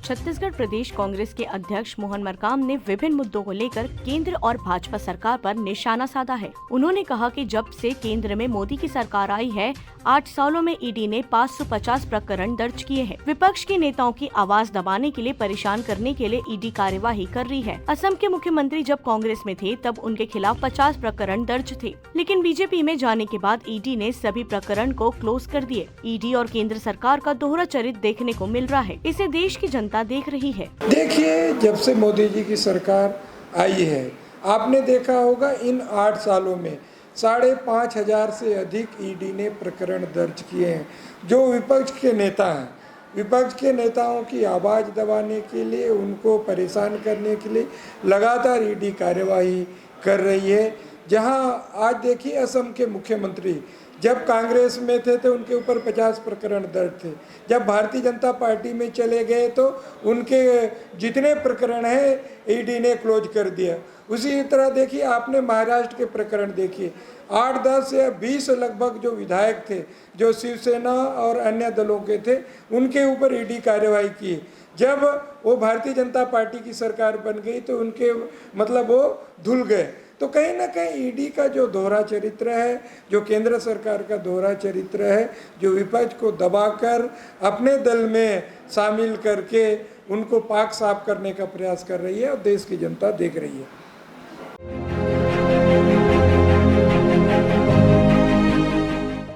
छत्तीसगढ़ प्रदेश कांग्रेस के अध्यक्ष मोहन मरकाम ने विभिन्न मुद्दों को लेकर केंद्र और भाजपा सरकार पर निशाना साधा है। उन्होंने कहा कि जब से केंद्र में मोदी की सरकार आई है, 8 सालों में ईडी ने 550 प्रकरण दर्ज किए हैं। विपक्ष के नेताओं की आवाज दबाने के लिए, परेशान करने के लिए ईडी कार्यवाही कर रही है। असम के मुख्यमंत्री जब कांग्रेस में थे तब उनके खिलाफ 50 प्रकरण दर्ज थे, लेकिन बीजेपी में जाने के बाद ईडी ने सभी प्रकरण को क्लोज कर दिए। ईडी और केंद्र सरकार का दोहरा चरित्र देखने को मिल रहा है। इसे देश की जनता देख रही है। देखिए, जब से मोदी जी की सरकार आई है, आपने देखा होगा इन 8 सालों में 5,500 से अधिक ईडी ने प्रकरण दर्ज किए हैं। जो विपक्ष के नेता हैं, विपक्ष के नेताओं की आवाज़ दबाने के लिए, उनको परेशान करने के लिए लगातार ईडी कार्यवाही कर रही है। जहां आज देखिए, असम के मुख्यमंत्री जब कांग्रेस में थे तो उनके ऊपर 50 प्रकरण दर्ज थे। जब भारतीय जनता पार्टी में चले गए तो उनके जितने प्रकरण हैं ईडी ने क्लोज कर दिया। उसी तरह देखिए, आपने महाराष्ट्र के प्रकरण देखिए, 8, 10 या 20 लगभग जो विधायक थे, जो शिवसेना और अन्य दलों के थे, उनके ऊपर ईडी कार्यवाही की। जब वो भारतीय जनता पार्टी की सरकार बन गई तो उनके मतलब वो धुल गए। तो कहीं ना कहीं ईडी का जो दोहरा चरित्र है, जो केंद्र सरकार का दोहरा चरित्र है, जो विपक्ष को दबाकर अपने दल में शामिल करके उनको पाक साफ करने का प्रयास कर रही है और देश की जनता देख रही है।